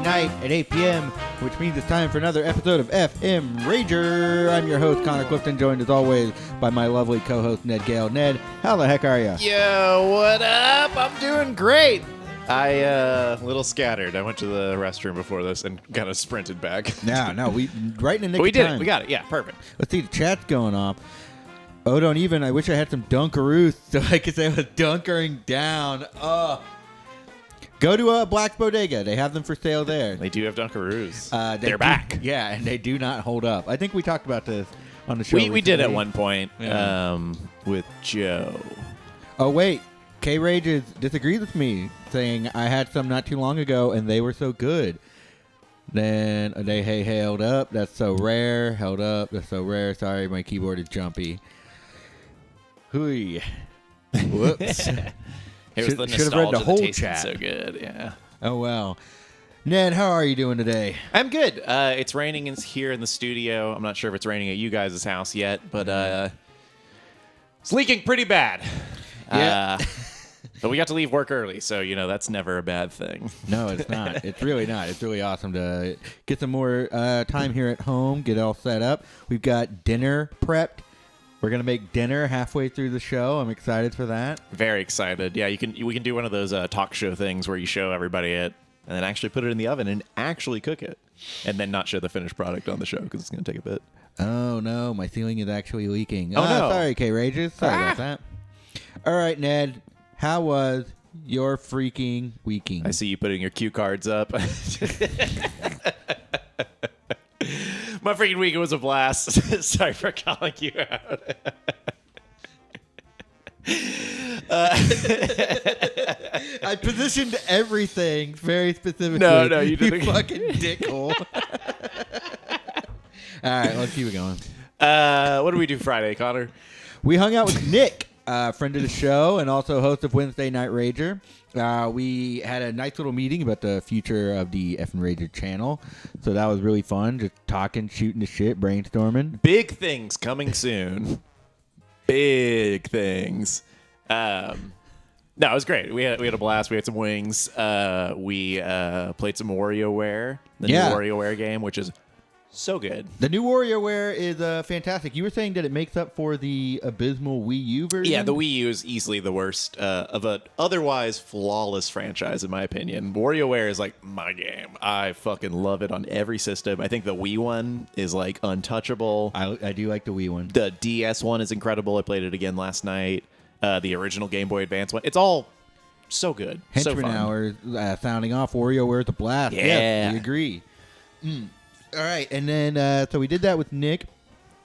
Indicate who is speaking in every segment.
Speaker 1: Night at 8 p.m., which means it's time for another episode of FM Rager. I'm your host, Connor Clifton, joined as always by my lovely co-host, Ned Gale. Ned, how the heck are you?
Speaker 2: Yo, what up? I'm doing great. A little scattered. I went to the restroom before this and kind of sprinted back.
Speaker 1: No, we right in the nick
Speaker 2: we
Speaker 1: of
Speaker 2: did
Speaker 1: time.
Speaker 2: it. We got it. Yeah, perfect.
Speaker 1: Let's see, the chat's going off. Oh, don't even. I wish I had some Dunkaroos so I could say I was dunkering down. Go to Black's Bodega. They have them for sale there.
Speaker 2: They do have Dunkaroos.
Speaker 1: They're
Speaker 2: back.
Speaker 1: Yeah, and they do not hold up. I think we talked about this on the show.
Speaker 2: We did at one point with Joe.
Speaker 1: Oh, wait. K-Rages disagrees with me, saying I had some not too long ago, and they were so good. Then they held up. That's so rare. Held up. That's so rare. Sorry, my keyboard is jumpy. Hui. Whoops.
Speaker 2: It was the
Speaker 1: should have read the whole
Speaker 2: that tasted
Speaker 1: chat.
Speaker 2: So good, yeah.
Speaker 1: Oh, wow. Ned, how are you doing today?
Speaker 2: I'm good. It's raining here in the studio. I'm not sure if it's raining at you guys' house yet, but it's leaking pretty bad.
Speaker 1: Yeah.
Speaker 2: But we got to leave work early, so, that's never a bad thing.
Speaker 1: No, it's not. It's really not. It's really awesome to get some more time here at home, get all set up. We've got dinner prepped. We're going to make dinner halfway through the show. I'm excited for that.
Speaker 2: Very excited. Yeah, we can do one of those talk show things where you show everybody it and then actually put it in the oven and actually cook it and then not show the finished product on the show because it's going to take a bit.
Speaker 1: Oh, no. My ceiling is actually leaking.
Speaker 2: Oh, no.
Speaker 1: Sorry, K-Rages. Sorry about that. All right, Ned. How was your freaking weeking?
Speaker 2: I see you putting your cue cards up. My freaking weekend was a blast. Sorry for calling you out.
Speaker 1: I positioned everything very specifically.
Speaker 2: No, you didn't.
Speaker 1: You fucking dickhole. All right, let's keep it going.
Speaker 2: What did we do Friday, Connor?
Speaker 1: We hung out with Nick, friend of the show and also host of Wednesday Night Rager. We had a nice little meeting about the future of the Effin Rager channel. So that was really fun. Just talking, shooting the shit, brainstorming.
Speaker 2: Big things coming soon. Big things. No, it was great. We had a blast. We had some wings. We played some Wario Ware, the new Wario Ware game, which is so good.
Speaker 1: The new Wario Ware is fantastic. You were saying that it makes up for the abysmal Wii U version?
Speaker 2: Yeah, the Wii U is easily the worst of an otherwise flawless franchise, in my opinion. Wario Ware is like my game. I fucking love it on every system. I think the Wii one is like untouchable.
Speaker 1: I do like the Wii one.
Speaker 2: The DS one is incredible. I played it again last night. The original Game Boy Advance one. It's all so good.
Speaker 1: Henchman
Speaker 2: so fun.
Speaker 1: Hours sounding off. Wario Ware is a blast.
Speaker 2: Yeah.
Speaker 1: We agree. All right, and then so we did that with Nick.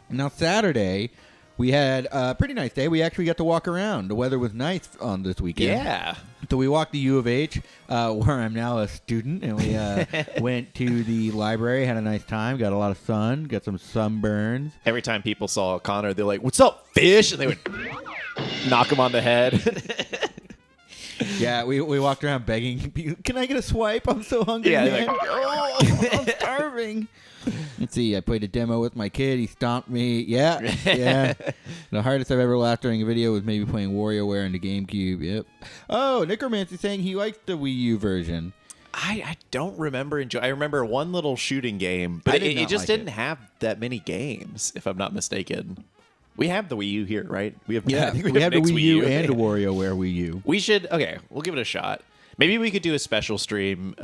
Speaker 1: Now Saturday, we had a pretty nice day. We actually got to walk around. The weather was nice on this weekend.
Speaker 2: Yeah.
Speaker 1: So we walked to U of H, where I'm now a student, and we went to the library, had a nice time, got a lot of sun, got some sunburns.
Speaker 2: Every time people saw Connor, they're like, "What's up, fish?" And they would knock him on the head.
Speaker 1: Yeah, we walked around begging people, "Can I get a swipe? I'm so hungry."
Speaker 2: Yeah,
Speaker 1: man.
Speaker 2: like,
Speaker 1: I'm starving. Let's see. I played a demo with my kid. He stomped me. Yeah. The hardest I've ever laughed during a video was maybe playing WarioWare on the GameCube. Yep. Oh, Necromancy saying he likes the Wii U version.
Speaker 2: I don't remember I remember one little shooting game, but it just didn't have that many games, if I'm not mistaken. We have the Wii U here, right? We have
Speaker 1: we have the Wii U and the WarioWare Wii U.
Speaker 2: We should, we'll give it a shot. Maybe we could do a special stream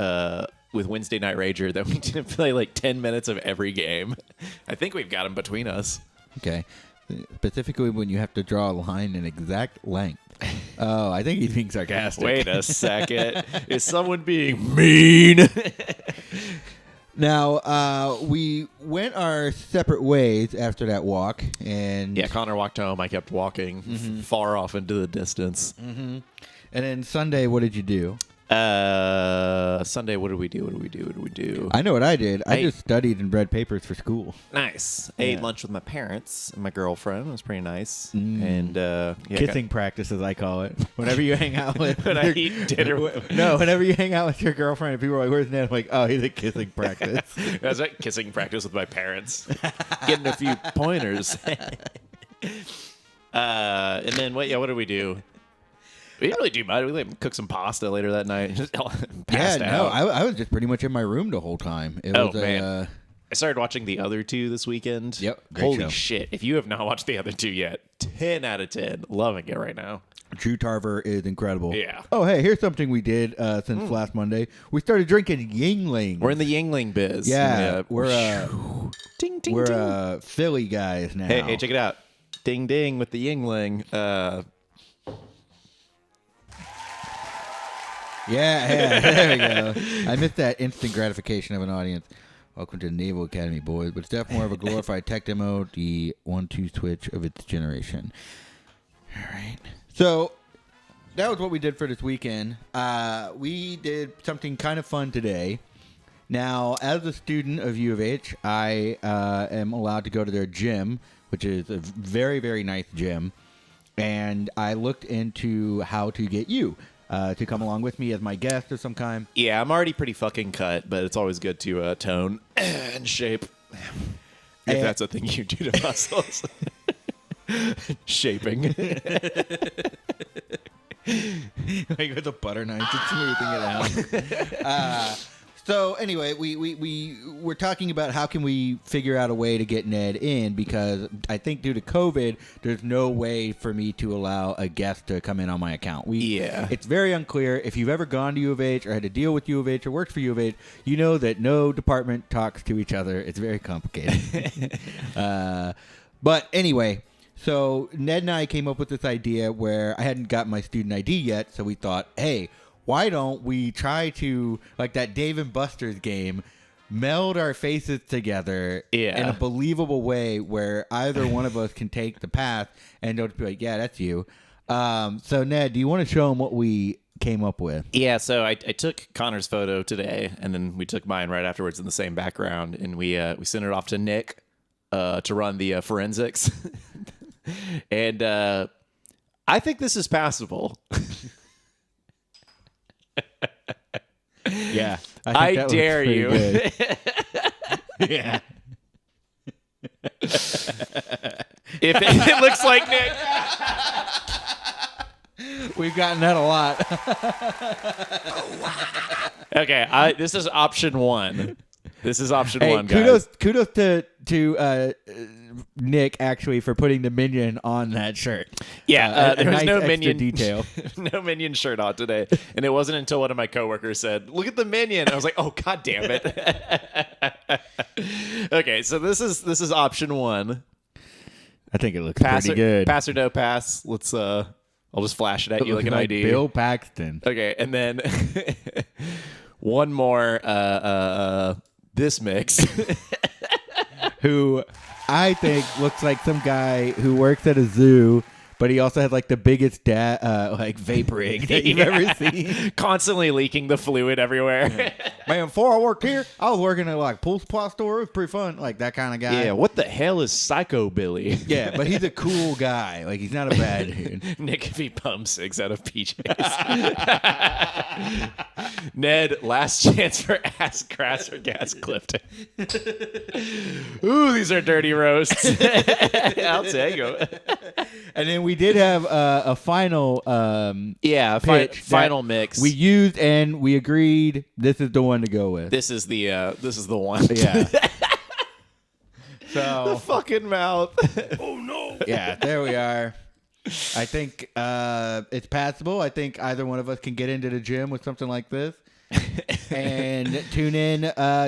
Speaker 2: with Wednesday Night Rager that we can play like 10 minutes of every game. I think we've got them between us.
Speaker 1: Okay. Specifically when you have to draw a line in exact length. Oh, I think he's being sarcastic.
Speaker 2: Wait a second. Is someone being mean?
Speaker 1: Now, we went our separate ways after that walk. And
Speaker 2: yeah, Connor walked home. I kept walking far off into the distance.
Speaker 1: Mm-hmm. And then Sunday, what did you do?
Speaker 2: Sunday, what did we do?
Speaker 1: I know what I did. I just studied and read papers for school.
Speaker 2: Nice. I ate lunch with my parents and my girlfriend. It was pretty nice. And
Speaker 1: Kissing practice, as I call it. Whenever you hang out with...
Speaker 2: when I eat dinner.
Speaker 1: Whenever you hang out with your girlfriend and people are like, where's Ned? I'm like, oh, he's at kissing practice.
Speaker 2: That's like kissing practice with my parents. Getting a few pointers. And then, what did we do? We didn't really do much. We cooked some pasta later that night. Just passed out.
Speaker 1: I was just pretty much in my room the whole time.
Speaker 2: Man. I started watching the other two this weekend.
Speaker 1: Yep.
Speaker 2: Holy
Speaker 1: show.
Speaker 2: shit. If you have not watched the other two yet, 10 out of 10. Loving it right now.
Speaker 1: True Tarver is incredible.
Speaker 2: Yeah.
Speaker 1: Oh, hey, here's something we did since last Monday. We started drinking Yingling.
Speaker 2: We're in the Yingling biz.
Speaker 1: Yeah. We're
Speaker 2: ding, ding,
Speaker 1: we're
Speaker 2: ding.
Speaker 1: Philly guys now.
Speaker 2: Hey, check it out. Ding, ding with the Yingling.
Speaker 1: Yeah, there we go. I missed that instant gratification of an audience. Welcome to the Naval Academy, boys. But it's definitely more of a glorified tech demo, the 1-2 switch of its generation. All right. So that was what we did for this weekend. We did something kind of fun today. Now, as a student of U of H, I am allowed to go to their gym, which is a very, very nice gym. And I looked into how to get you to come along with me as my guest of some kind.
Speaker 2: Yeah, I'm already pretty fucking cut, but it's always good to tone and shape. If that's a thing you do to muscles. Shaping.
Speaker 1: Like with a butter knife, just smoothing it out. So anyway, we were talking about how can we figure out a way to get Ned in, because I think due to COVID, there's no way for me to allow a guest to come in on my account. It's very unclear. If you've ever gone to U of H or had to deal with U of H or worked for U of H, you know that no department talks to each other. It's very complicated. But anyway, so Ned and I came up with this idea where I hadn't got my student ID yet, so we thought, hey, why don't we try to, like that Dave and Buster's game, meld our faces together in a believable way where either one of us can take the path and don't be like, yeah, that's you. So, Ned, do you want to show them what we came up with?
Speaker 2: Yeah, so I took Connor's photo today, and then we took mine right afterwards in the same background, and we sent it off to Nick to run the forensics. And I think this is passable.
Speaker 1: Yeah.
Speaker 2: I dare you.
Speaker 1: Yeah.
Speaker 2: If it looks like Nick.
Speaker 1: We've gotten that a lot.
Speaker 2: Okay, this is option one. This is option one,
Speaker 1: kudos,
Speaker 2: guys.
Speaker 1: Kudos to Nick, actually, for putting the Minion on that shirt.
Speaker 2: Yeah, there was
Speaker 1: nice
Speaker 2: no
Speaker 1: extra
Speaker 2: Minion
Speaker 1: detail.
Speaker 2: No Minion shirt on today. And it wasn't until one of my coworkers said, look at the Minion. I was like, oh, God damn it. Okay, so this is option one.
Speaker 1: I think it looks pretty good.
Speaker 2: Pass or no pass. Let's I'll just flash it at you like an ID.
Speaker 1: Bill Paxton.
Speaker 2: Okay, and then one more this mix.
Speaker 1: Who I think looks like some guy who works at a zoo, but he also has like the biggest like vape rig that you've ever seen.
Speaker 2: Constantly leaking the fluid everywhere.
Speaker 1: Man, before I worked here, I was working at like pool supply store. It was pretty fun, like that kind of guy.
Speaker 2: Yeah, what the hell is Psycho Billy?
Speaker 1: Yeah, but he's a cool guy. Like, he's not a bad dude.
Speaker 2: Nick, if he pumps 6 out of PJs. Ned, last chance for ass grass or gas Clifton. Ooh, these are dirty roasts. I'll take them.
Speaker 1: And then we did have a final pitch
Speaker 2: final mix.
Speaker 1: we used, and we agreed this is the one to go with.
Speaker 2: This is the one.
Speaker 1: Yeah. So
Speaker 2: the fucking mouth.
Speaker 3: Oh no.
Speaker 1: Yeah, there we are. I think it's passable. I think either one of us can get into the gym with something like this. And tune in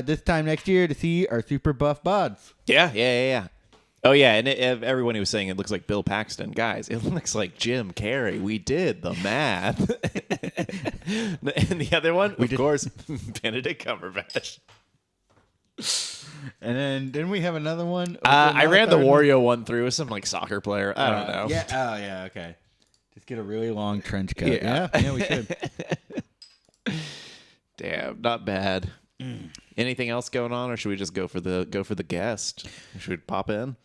Speaker 1: this time next year to see our super buff bods.
Speaker 2: Yeah. Oh, yeah, and everyone who was saying it looks like Bill Paxton. Guys, it looks like Jim Carrey. We did the math. And the other one, of course, Benedict Cumberbatch.
Speaker 1: And then didn't we have another one?
Speaker 2: I ran the Wario one through with some like soccer player. I don't know.
Speaker 1: Yeah. Oh, yeah. Okay. Just get a really long trench coat. Yeah, we should.
Speaker 2: Damn, not bad. Anything else going on, or should we just go for the guest? Should we pop in?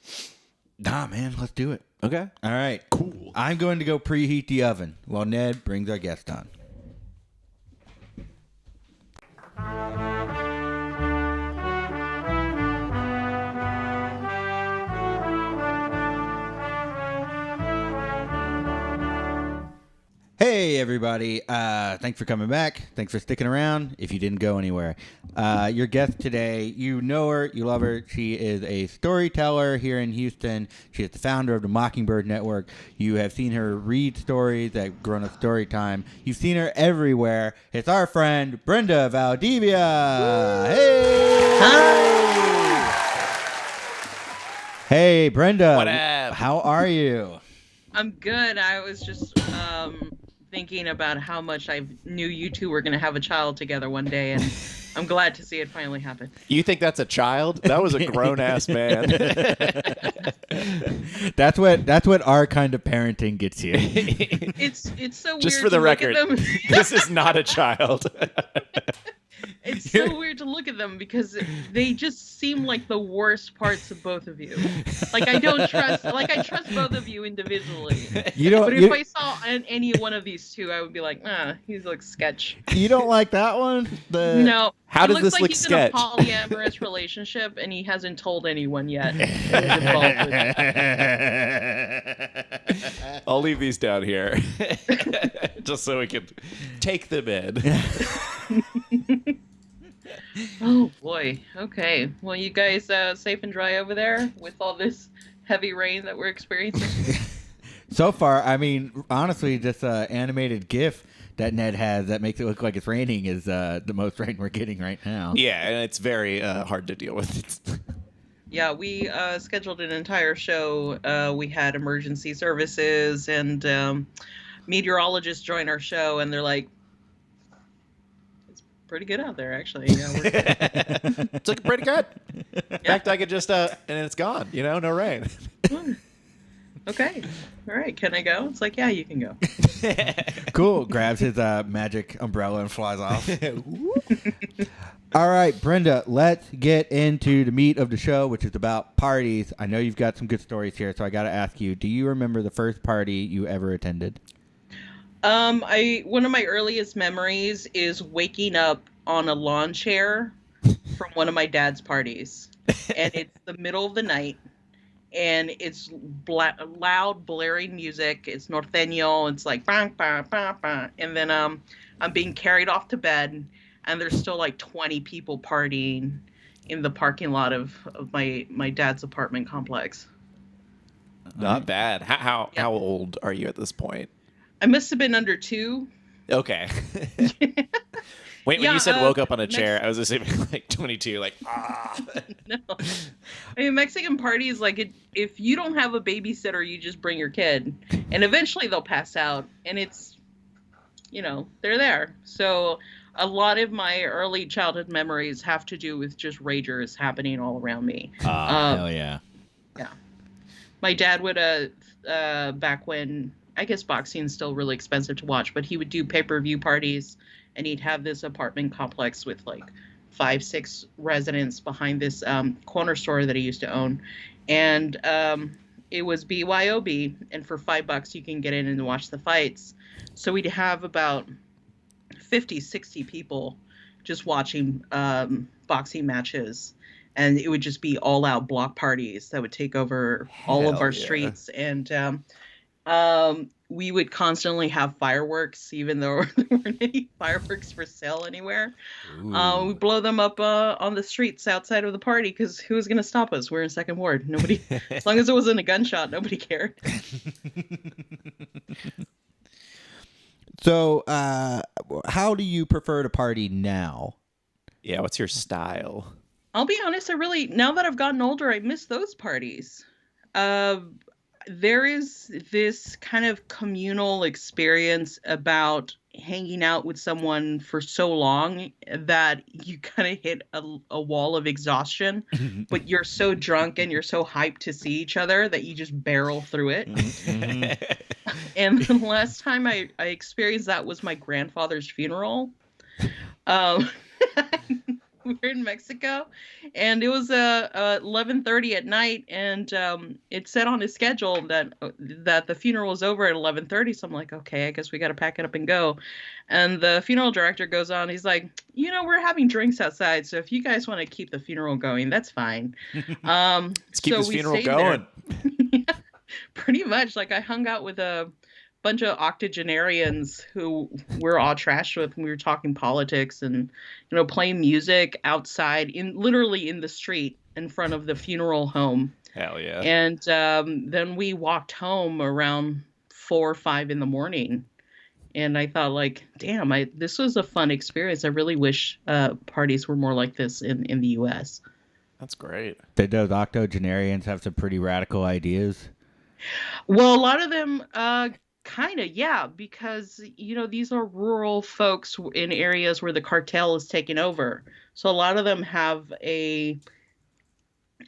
Speaker 1: Nah, man, let's do it.
Speaker 2: Okay.
Speaker 1: All right.
Speaker 2: Cool.
Speaker 1: I'm going to go preheat the oven while Ned brings our guest on. Hey, everybody. Thanks for coming back. Thanks for sticking around if you didn't go anywhere. Your guest today, you know her, you love her. She is a storyteller here in Houston. She is the founder of the Mockingbird Network. You have seen her read stories at Grown Up Storytime. You've seen her everywhere. It's our friend, Brenda Valdivia. Hey! Hi! Hey, Brenda.
Speaker 2: What up?
Speaker 1: How are you?
Speaker 3: I'm good. I was just thinking about how much I knew you two were going to have a child together one day, and I'm glad to see it finally happen.
Speaker 2: You think that's a child? That was a grown-ass man.
Speaker 1: That's what our kind of parenting gets you.
Speaker 3: It's so weird.
Speaker 2: Just for the
Speaker 3: to
Speaker 2: record,
Speaker 3: look at them.
Speaker 2: this is not a child.
Speaker 3: It's so weird to look at them because they just seem like the worst parts of both of you. Like I trust both of you individually. But if I saw any one of these two, I would be like, he looks sketch.
Speaker 1: You don't like that one?
Speaker 3: No.
Speaker 2: How does
Speaker 3: looks
Speaker 2: this
Speaker 3: like
Speaker 2: look
Speaker 3: he's
Speaker 2: sketch?
Speaker 3: in a polyamorous relationship and he hasn't told anyone yet.
Speaker 2: I'll leave these down here just so we can take them in.
Speaker 3: Oh boy. Okay. Well, you guys safe and dry over there with all this heavy rain that we're experiencing?
Speaker 1: So far, I mean, honestly, this animated GIF that Ned has that makes it look like it's raining is the most rain we're getting right now.
Speaker 2: Yeah, and it's very hard to deal with.
Speaker 3: Yeah, we scheduled an entire show. We had emergency services and meteorologists join our show, and they're like, it's pretty good out there, actually. Yeah,
Speaker 2: It's looking pretty good. In fact, I could just, and it's gone, no rain.
Speaker 3: Okay. All right. Can I go? It's like, yeah, you can go.
Speaker 1: Cool. Grabs his magic umbrella and flies off. All right, Brenda, let's get into the meat of the show, which is about parties. I know you've got some good stories here, so I got to ask you, do you remember the first party you ever attended?
Speaker 3: One of my earliest memories is waking up on a lawn chair from one of my dad's parties. And it's the middle of the night. And it's loud, blaring music. It's norteño. It's like, bang, bang, bang, bang. And then I'm being carried off to bed, and there's still like 20 people partying in the parking lot of my dad's apartment complex.
Speaker 2: Not bad. How old are you at this point?
Speaker 3: I must have been under 2.
Speaker 2: Okay. Wait, when you said woke up on a chair, I was assuming like 22, like,
Speaker 3: No. I mean, Mexican parties, like, if you don't have a babysitter, you just bring your kid. And eventually they'll pass out. And it's, they're there. So a lot of my early childhood memories have to do with just ragers happening all around me.
Speaker 1: Hell yeah.
Speaker 3: Yeah. My dad would, back when, I guess boxing's still really expensive to watch, but he would do pay-per-view parties. And he'd have this apartment complex with like 5-6 residents behind this corner store that he used to own. And it was BYOB. And for $5 you can get in and watch the fights. So we'd have about 50, 60 people just watching boxing matches. And it would just be all out block parties that would take over all of our streets. And we would constantly have fireworks, even though there weren't any fireworks for sale anywhere. We blow them up on the streets outside of the party because who was going to stop us? We're in Second Ward. Nobody, as long as it wasn't a gunshot, nobody cared.
Speaker 1: So, how do you prefer to party now?
Speaker 2: Yeah, what's your style?
Speaker 3: I'll be honest, now that I've gotten older, I miss those parties. There is this kind of communal experience about hanging out with someone for so long that you kind of hit a wall of exhaustion, but you're so drunk and you're so hyped to see each other that you just barrel through it. And the last time I experienced that was my grandfather's funeral. Um, we were in Mexico, and it was 11:30 at night, and it said on his schedule that the funeral was over at 11:30. So I'm like, okay, I guess we got to pack it up and go. And the funeral director goes on. He's like, we're having drinks outside, so if you guys want to keep the funeral going, that's fine.
Speaker 2: Let's keep
Speaker 3: so
Speaker 2: this
Speaker 3: we
Speaker 2: funeral
Speaker 3: stayed
Speaker 2: going.
Speaker 3: there. Pretty much. Like, I hung out with a bunch of octogenarians who we're all trashed with, and we were talking politics and playing music outside, literally in the street in front of the funeral home.
Speaker 2: Hell yeah.
Speaker 3: And then we walked home around 4 or 5 in the morning, and I thought, like, damn, this was a fun experience. I really wish parties were more like this in the US.
Speaker 2: That's great.
Speaker 1: Did those octogenarians have some pretty radical ideas?
Speaker 3: Well, a lot of them kind of, yeah, because these are rural folks in areas where the cartel is taking over. So a lot of them have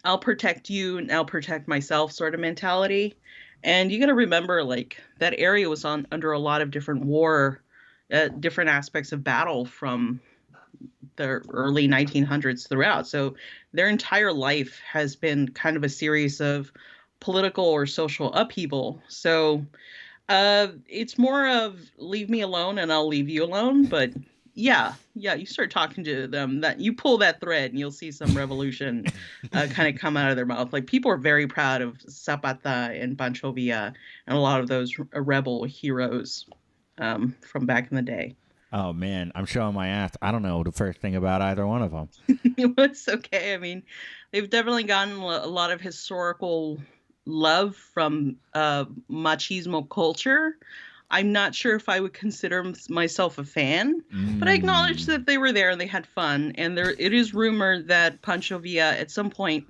Speaker 3: I'll protect you and I'll protect myself sort of mentality. And you got to remember, like, that area was under a lot of different different aspects of battle from the early 1900s throughout. So their entire life has been kind of a series of political or social upheaval. So it's more of leave me alone and I'll leave you alone. But yeah, you start talking to them, that you pull that thread and you'll see some revolution kind of come out of their mouth. Like, people are very proud of Zapata and Pancho Villa and a lot of those rebel heroes from back in the day.
Speaker 1: Oh, man, I'm showing my ass. I don't know the first thing about either one of them.
Speaker 3: It's okay. I mean, they've definitely gotten a lot of historical love from machismo culture. I'm not sure if I would consider myself a fan, but I acknowledge that they were there and they had fun. And it is rumored that Pancho Villa at some point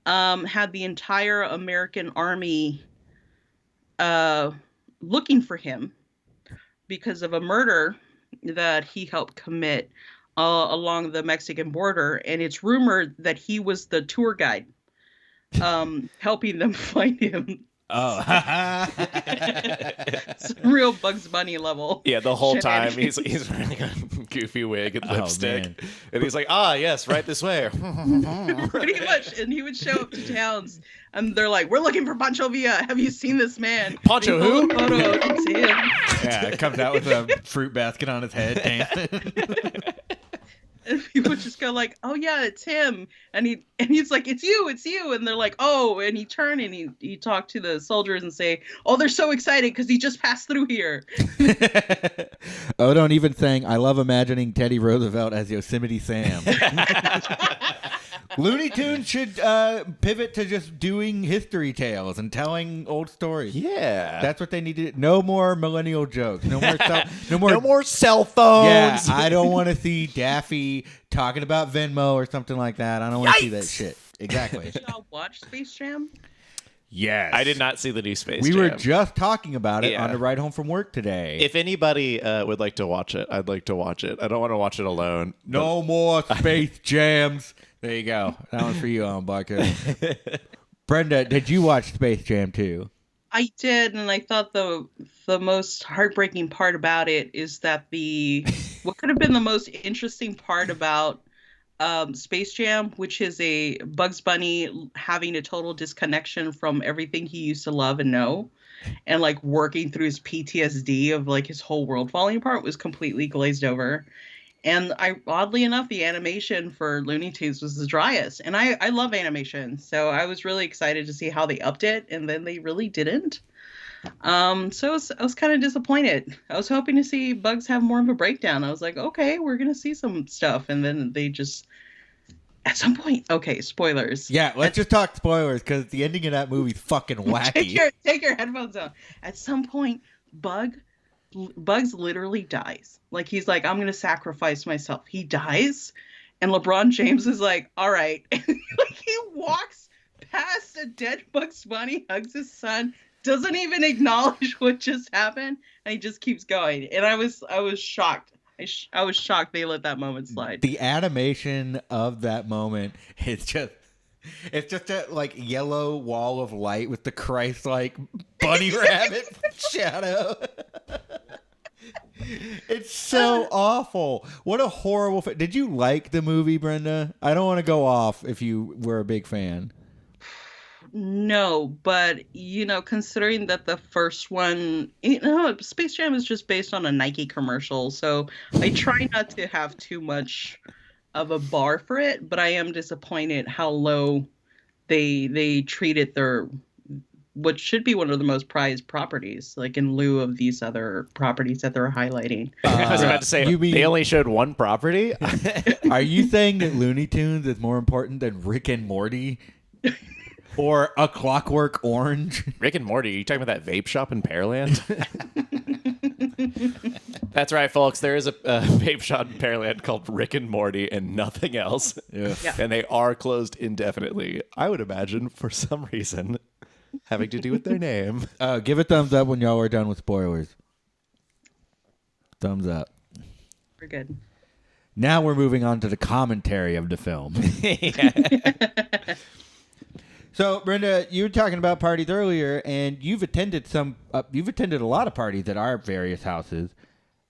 Speaker 3: had the entire American army looking for him because of a murder that he helped commit along the Mexican border. And it's rumored that he was the tour guide helping them find him.
Speaker 1: Oh,
Speaker 3: It's real Bugs Bunny level.
Speaker 2: Yeah, the whole time he's wearing a goofy wig and lipstick,
Speaker 1: man.
Speaker 2: and he's like, yes, right this way.
Speaker 3: Pretty much. And he would show up to towns, and they're like, "We're looking for Pancho Villa. Have you seen this man?"
Speaker 2: Pancho who?
Speaker 3: Photo. It's him.
Speaker 1: yeah, it comes out with a fruit basket on his head, dancing.
Speaker 3: And people just go like, "Oh yeah, it's him," and he's like, "It's you," and they're like, "Oh," and he turned and he talked to the soldiers and say, "Oh, they're so excited because he just passed through here."
Speaker 1: Oh, don't even saying, I love imagining Teddy Roosevelt as Yosemite Sam. Looney Tunes should pivot to just doing history tales and telling old stories.
Speaker 2: Yeah,
Speaker 1: That's what they need to do. No more millennial jokes. No
Speaker 2: more cell phones.
Speaker 1: Yeah, I don't want to see Daffy talking about Venmo or something like that. I don't want to see that shit. Exactly.
Speaker 3: Did y'all watch Space Jam?
Speaker 1: Yes.
Speaker 2: I did not see the new Space
Speaker 1: We
Speaker 2: Jam.
Speaker 1: were just talking about it
Speaker 2: Yeah.
Speaker 1: on the ride home from work today.
Speaker 2: If anybody would like to watch it, I'd like to watch it. I don't want to watch it alone.
Speaker 1: No more Space Jams. There you go. That one's for you, Alan Barker. Brenda, did you watch Space Jam 2?
Speaker 3: I did, and I thought the most heartbreaking part about it is that what could have been the most interesting part about Space Jam, which is a Bugs Bunny having a total disconnection from everything he used to love and know, and like working through his PTSD of like his whole world falling apart, was completely glazed over. And oddly enough, the animation for Looney Tunes was the driest. And I love animation, so I was really excited to see how they upped it, and then they really didn't. So I was kind of disappointed. I was hoping to see Bugs have more of a breakdown. I was like, okay, we're going to see some stuff. And then they just, at some point, okay, spoilers.
Speaker 1: Yeah, let's just talk spoilers because the ending of that movie's fucking wacky.
Speaker 3: Take your headphones on. At some point, Bugs literally dies. Like, he's like, I'm going to sacrifice myself. He dies. And LeBron James is like, all right. And like, he walks past a dead Bugs Bunny, hugs his son, doesn't even acknowledge what just happened, and he just keeps going. And I was shocked. I was shocked they let that moment slide.
Speaker 1: The animation of that moment is just... It's just a like yellow wall of light with the Christ-like bunny rabbit shadow. It's so awful. What a horrible. Did you like the movie, Brenda? I don't want to go off if you were a big fan.
Speaker 3: No, but considering that the first one, Space Jam is just based on a Nike commercial, so I try not to have too much of a bar for it, but I am disappointed how low they treated their what should be one of the most prized properties, like in lieu of these other properties that they're highlighting.
Speaker 2: I was about to say, they only showed one property?
Speaker 1: Are you saying that Looney Tunes is more important than Rick and Morty? Or A Clockwork Orange?
Speaker 2: Rick and Morty, are you talking about that vape shop in Pearland? That's right, folks. There is a vape shop in Pearland called Rick and Morty and nothing else.
Speaker 1: Yeah.
Speaker 2: And they are closed indefinitely. I would imagine for some reason having to do with their name.
Speaker 1: Give a thumbs up when y'all are done with spoilers. Thumbs up.
Speaker 3: We're good.
Speaker 1: Now we're moving on to the commentary of the film. So, Brenda, you were talking about parties earlier, and you've attended a lot of parties at our various houses.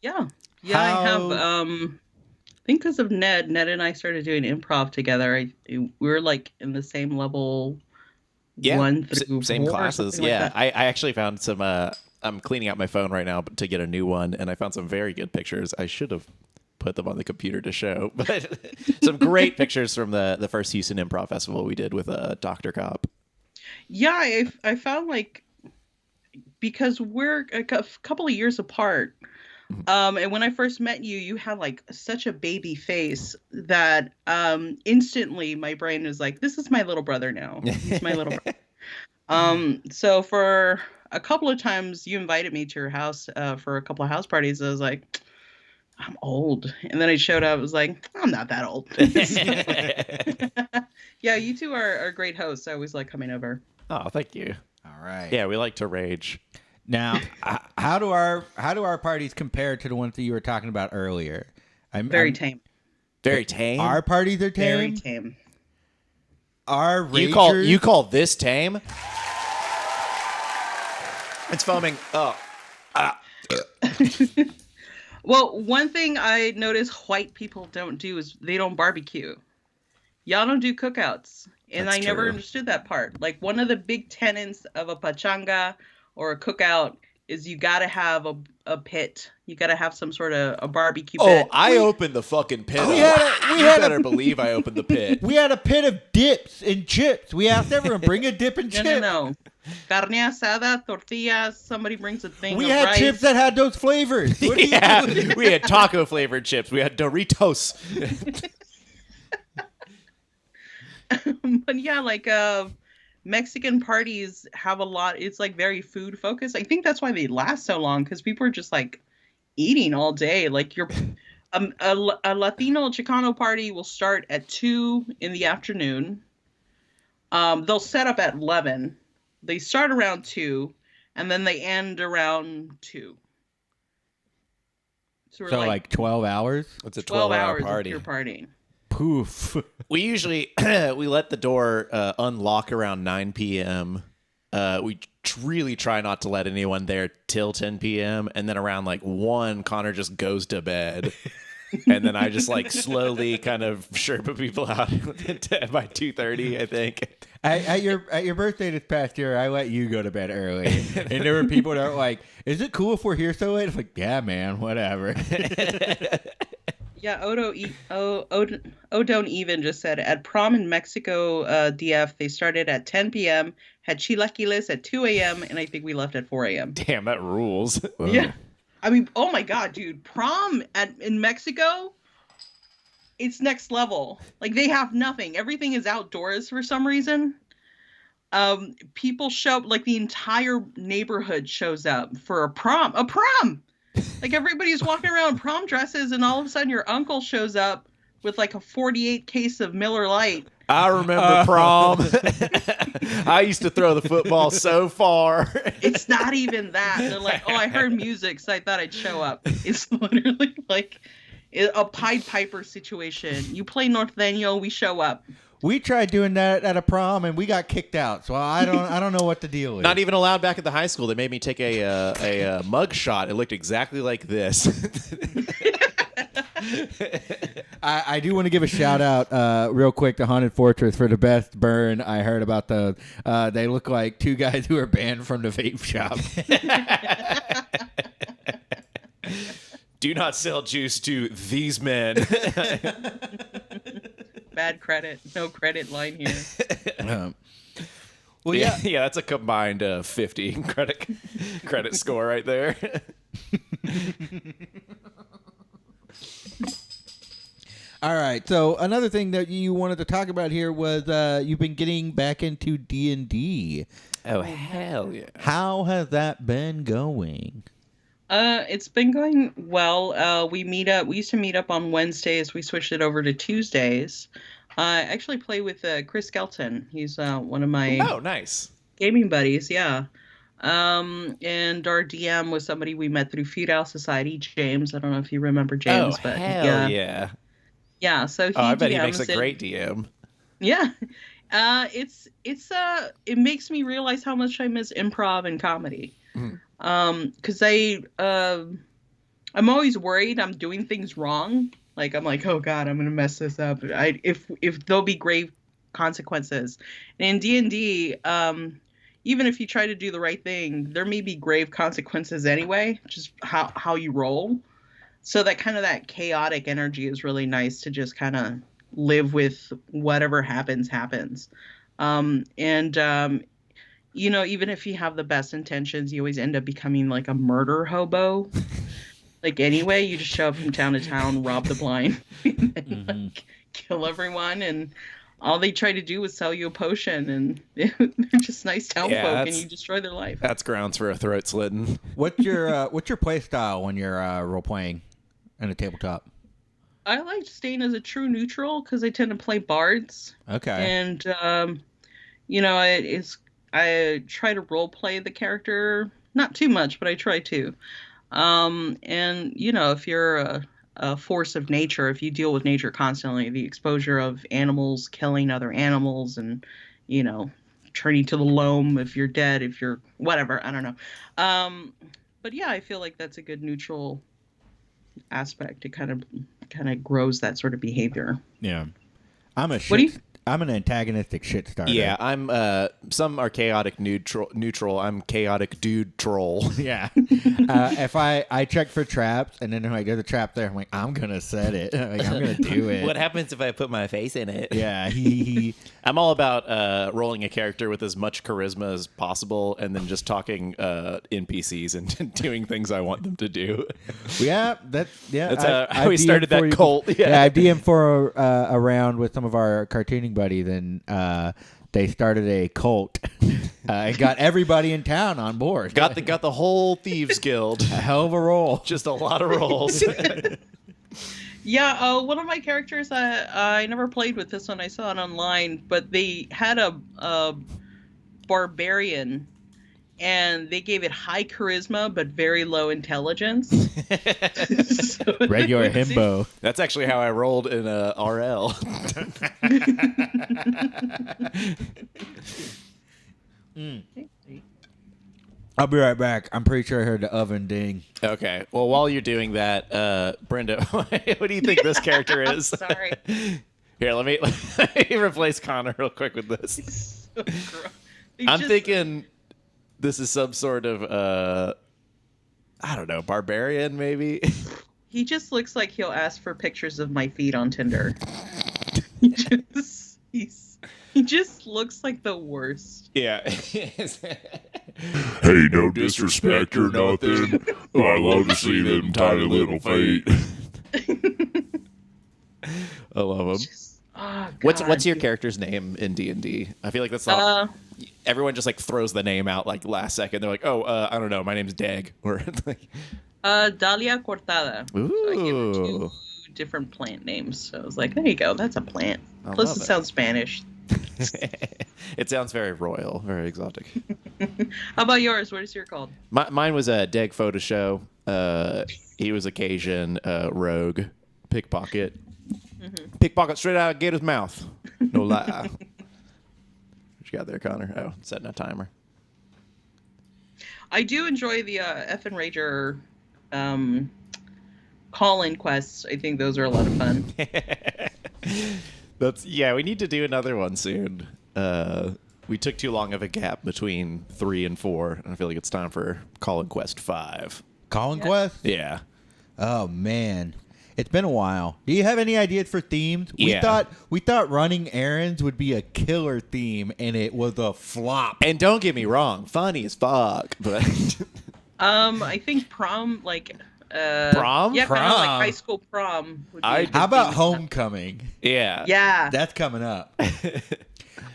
Speaker 3: Yeah, I have. I think because of Ned and I started doing improv together. We were like in the same level.
Speaker 2: Yeah,
Speaker 3: 1 through
Speaker 2: same
Speaker 3: 4
Speaker 2: classes.
Speaker 3: like
Speaker 2: Yeah,
Speaker 3: that.
Speaker 2: I actually found some. I'm cleaning out my phone right now to get a new one, and I found some very good pictures. I should have put them on the computer to show, but some great pictures from the first Houston Improv Festival we did with Dr. Cop.
Speaker 3: Yeah, I found like because we're a couple of years apart. And when I first met you, you had like such a baby face that instantly my brain was like, this is my little brother now. He's my little brother. So for a couple of times you invited me to your house for a couple of house parties. I was like, I'm old. And then I showed up. I was like, I'm not that old. Yeah, you two are great hosts. I always like coming over.
Speaker 2: Oh, thank you.
Speaker 1: All right.
Speaker 2: Yeah, we like to rage.
Speaker 1: Now, how do our parties compare to the ones that you were talking about earlier?
Speaker 3: Very tame.
Speaker 2: Very tame.
Speaker 1: Our parties are tame.
Speaker 3: Very tame.
Speaker 1: Our ragers,
Speaker 2: you call this tame? It's foaming. Oh.
Speaker 3: Well, one thing I notice white people don't do is they don't barbecue. Y'all don't do cookouts. And
Speaker 2: That's
Speaker 3: I never
Speaker 2: true.
Speaker 3: understood that part. Like one of the big tenets of a pachanga or a cookout is you got to have a pit. You got to have some sort of a barbecue pit.
Speaker 2: I opened the fucking pit.
Speaker 1: We
Speaker 2: You
Speaker 1: had
Speaker 2: better believe I opened the pit.
Speaker 1: We had a pit of dips and chips. We asked everyone bring a dip and chip.
Speaker 3: No. Carne asada, tortillas. Somebody brings a thing
Speaker 1: We
Speaker 3: of
Speaker 1: had
Speaker 3: rice.
Speaker 1: chips that had those flavors. What are you
Speaker 2: Yeah,
Speaker 1: doing?
Speaker 2: we had taco flavored chips. We had Doritos.
Speaker 3: But yeah, like Mexican parties have a lot. It's like very food focused. I think that's why they last so long because people are just like eating all day. Like a Latino Chicano party will start at 2 in the afternoon. They'll set up at 11. They start around 2, and then they end around 2. So we're
Speaker 1: So like 12 hours?
Speaker 2: It's a
Speaker 3: 12
Speaker 2: 12-hour
Speaker 3: hours
Speaker 2: party.
Speaker 3: of your party.
Speaker 1: Poof.
Speaker 2: We usually we let the door unlock around 9 p.m. We really try not to let anyone there till 10 p.m. And then around like 1, Connor just goes to bed. And then I just like slowly kind of Sherpa people out by 2:30, I think.
Speaker 1: At your birthday this past year, I let you go to bed early. And there were people that were like, is it cool if we're here so late? It's like, yeah, man, whatever.
Speaker 3: Yeah, Don't Even just said at prom in Mexico, DF, they started at 10 p.m., had chilaquiles at 2 a.m., and I think we left at 4 a.m.
Speaker 2: Damn, that rules.
Speaker 3: Yeah. I mean, oh my God, dude. Prom in Mexico, it's next level. Like, they have nothing. Everything is outdoors for some reason. People show up, like, the entire neighborhood shows up for a prom. A prom! Like, everybody's walking around in prom dresses, and all of a sudden your uncle shows up with, like, a 48 case of Miller Lite.
Speaker 2: I remember prom. I used to throw the football so far.
Speaker 3: It's not even that. They're like, oh, I heard music, so I thought I'd show up. It's literally like a Pied Piper situation. You play Norteño, we show up.
Speaker 1: We tried doing that at a prom and we got kicked out. So I don't know what to deal with.
Speaker 2: Not even allowed back at the high school. They made me take a mug shot. It looked exactly like this.
Speaker 1: I do want to give a shout out real quick to Haunted Fortress for the best burn I heard about those. They look like two guys who are banned from the vape shop.
Speaker 2: Do not sell juice to these men.
Speaker 3: Bad credit. No credit line here.
Speaker 1: Well, yeah.
Speaker 2: Yeah, that's a combined 50 credit score right there.
Speaker 1: All right. So another thing that you wanted to talk about here was you've been getting back into D&D.
Speaker 2: Oh, hell yeah.
Speaker 1: How has that been going?
Speaker 3: It's been going well. We used to meet up on Wednesdays. We switched it over to Tuesdays. I actually play with Chris Skelton. He's one of my
Speaker 2: nice
Speaker 3: gaming buddies. Yeah. And our DM was somebody we met through Feudal Society, James. I don't know if you remember James, but
Speaker 2: hell yeah.
Speaker 3: Yeah. So
Speaker 2: I bet he makes a great DM.
Speaker 3: Yeah. It makes me realize how much I miss improv and comedy. Because I'm always worried I'm doing things wrong. Like I'm like, oh God, I'm gonna mess this up. If there'll be grave consequences. And in D&D, even if you try to do the right thing, there may be grave consequences anyway. Just how you roll. So that chaotic energy is really nice to just kind of live with. Whatever happens. Even if you have the best intentions, you always end up becoming like a murder hobo. Like anyway, you just show up from town to town, rob the blind, and then, like, kill everyone, and all they try to do is sell you a potion, and they're just nice town folk, and you destroy their life.
Speaker 2: That's grounds for a throat slitting.
Speaker 1: What's your play style when you're role playing in a tabletop?
Speaker 3: I like staying as a true neutral because I tend to play bards. Okay. And I try to role play the character, not too much, but I try to. If you're a force of nature, if you deal with nature constantly, the exposure of animals killing other animals and, turning to the loam if you're dead, if you're whatever, I don't know. But yeah, I feel like that's a good neutral aspect. It kind of grows that sort of behavior.
Speaker 1: Yeah. I'm an antagonistic shit starter.
Speaker 2: Yeah, I'm some are chaotic neutral. I'm chaotic dude troll.
Speaker 1: Yeah. If I check for traps and then I get the trap there, I'm like, I'm gonna set it. Like, I'm gonna do it.
Speaker 2: What happens if I put my face in it?
Speaker 1: Yeah.
Speaker 2: I'm all about rolling a character with as much charisma as possible, and then just talking NPCs and doing things I want them to do.
Speaker 1: Yeah, that's
Speaker 2: how we started that cult.
Speaker 1: Yeah, I DM'd for a round with some of our cartooning buddies, and they started a cult and got everybody in town on board.
Speaker 2: Got the whole Thieves Guild.
Speaker 1: A hell of a roll.
Speaker 2: Just a lot of rolls.
Speaker 3: Yeah, one of my characters, I never played with this one. I saw it online, but they had a barbarian, and they gave it high charisma but very low intelligence.
Speaker 1: Regular himbo.
Speaker 2: That's actually how I rolled in RL.
Speaker 1: I'll be right back. I'm pretty sure I heard the oven ding.
Speaker 2: Okay. Well, while you're doing that, Brenda, what do you think this character is?
Speaker 3: Sorry.
Speaker 2: Here, let me replace Connor real quick with this.
Speaker 3: So gross.
Speaker 2: I'm thinking this is some sort of, I don't know, barbarian maybe?
Speaker 3: He just looks like he'll ask for pictures of my feet on Tinder. He just looks like the worst.
Speaker 2: Yeah.
Speaker 4: Hey, no disrespect or nothing. I love to see them tiny little feet.
Speaker 2: I love him. What's your character's name in D&D? I feel like that's not... everyone just like throws the name out like last second. They're like, I don't know, my name's Dag. Or like...
Speaker 3: Dahlia cortada.
Speaker 2: Ooh.
Speaker 3: So I gave her 2 different plant names. So I was like, there you go, that's a plant. Plus it sounds Spanish.
Speaker 2: It sounds very royal, very exotic.
Speaker 3: How about yours? What is your called?
Speaker 2: Mine was a Dag Photo Show. He was a Cajun rogue, pickpocket. Mm-hmm. Pickpocket straight out of Gator's mouth. No lie. What you got there, Connor? Oh, setting a timer.
Speaker 3: I do enjoy the Effin Rager call-in quests. I think those are a lot of fun.
Speaker 2: We need to do another one soon. We took too long of a gap between 3 and 4, and I feel like it's time for Call and Quest 5.
Speaker 1: Calling Quest?
Speaker 2: Yeah.
Speaker 1: Oh man, it's been a while. Do you have any ideas for themes?
Speaker 2: Yeah.
Speaker 1: We thought running errands would be a killer theme, and it was a flop.
Speaker 2: And don't get me wrong, funny as fuck, but
Speaker 3: I think prom, like
Speaker 2: Prom?
Speaker 3: yeah, kind of
Speaker 1: Prom.
Speaker 3: like high school prom. Would be a good
Speaker 1: How about
Speaker 3: theme.
Speaker 1: homecoming?
Speaker 2: yeah.
Speaker 3: Yeah.
Speaker 1: That's coming up.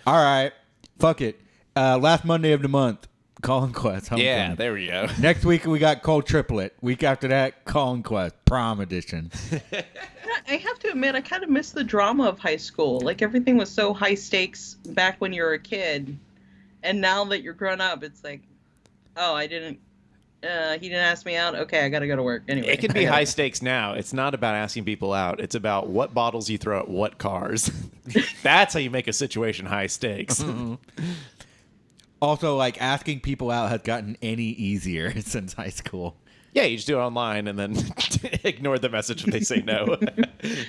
Speaker 1: All right, fuck it. Last Monday of the month, Calling Quest. Homecoming.
Speaker 2: Yeah, there we go.
Speaker 1: Next week we got Cold Triplet. Week after that, Calling Quest Prom Edition.
Speaker 3: I have to admit, I kind of miss the drama of high school. Like, everything was so high stakes back when you were a kid. And now that you're grown up, it's like, oh, he didn't ask me out. Okay, I got to go to work. Anyway.
Speaker 2: It can be high stakes now. It's not about asking people out. It's about what bottles you throw at what cars. That's how you make a situation high stakes.
Speaker 1: Also, like, asking people out has gotten any easier since high school.
Speaker 2: Yeah, you just do it online and then ignore the message if they say no.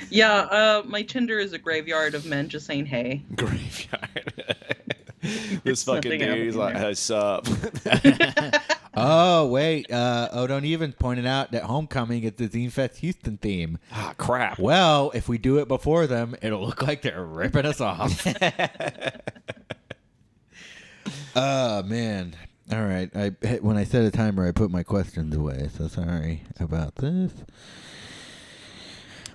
Speaker 3: Yeah, my Tinder is a graveyard of men just saying hey.
Speaker 2: Graveyard. This fucking
Speaker 3: nothing
Speaker 2: dude, he's like,
Speaker 3: happening
Speaker 2: hey, sup?
Speaker 1: Oh, wait. O'Donovan pointed out that Homecoming is the Zine Fest Houston theme.
Speaker 2: Ah, crap.
Speaker 1: Well, if we do it before them, it'll look like they're ripping us off. Oh, man. All right. When I set a timer, I put my questions away, so sorry about this.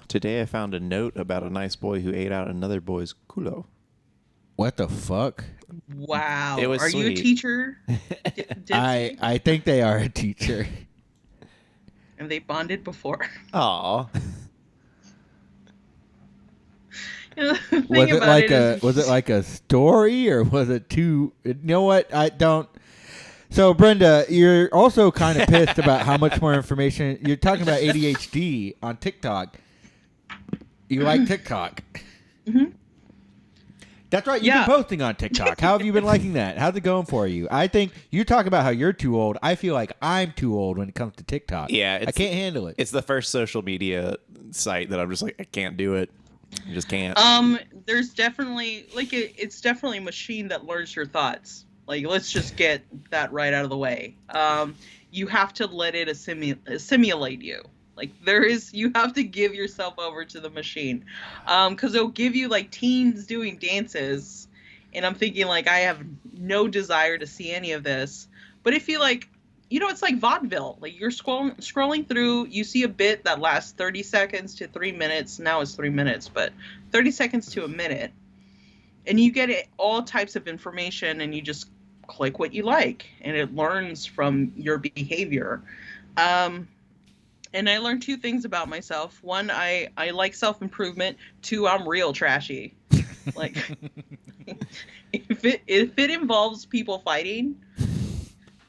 Speaker 2: Today I found a note about a nice boy who ate out another boy's culo.
Speaker 1: What the fuck?
Speaker 3: Wow.
Speaker 2: It was
Speaker 3: Are you a
Speaker 2: sweet.
Speaker 3: teacher?
Speaker 1: I think they are a teacher.
Speaker 3: Have they bonded before?
Speaker 2: Aw.
Speaker 3: You know, the thing
Speaker 1: Was it
Speaker 3: about
Speaker 1: like
Speaker 3: it is-
Speaker 1: was it like a story, or was it too? You know what? I don't. So Brenda, you're also kind of pissed about how much more information you're talking about ADHD on TikTok. You like TikTok?
Speaker 3: Mhm.
Speaker 1: That's right. You've
Speaker 3: Yeah.
Speaker 1: been posting on TikTok. How have you been liking that? How's it going for you? I think you talk about how you're too old. I feel like I'm too old when it comes to TikTok.
Speaker 2: Yeah,
Speaker 1: I can't handle it.
Speaker 2: It's the first social media site that I'm just like, I can't do it. I just can't.
Speaker 3: There's definitely it's definitely a machine that learns your thoughts. Like, let's just get that right out of the way. You have to let it assimilate you. Like, you have to give yourself over to the machine. Because it'll give you, like, teens doing dances. And I'm thinking, like, I have no desire to see any of this. But if you, like, it's like vaudeville. Like, you're scrolling through, you see a bit that lasts 30 seconds to 3 minutes. Now it's 3 minutes, but 30 seconds to a minute. And you get all types of information, and you just click what you like. And it learns from your behavior. And I learned 2 things about myself. One, I like self-improvement. 2, I'm real trashy. Like, if it involves people fighting,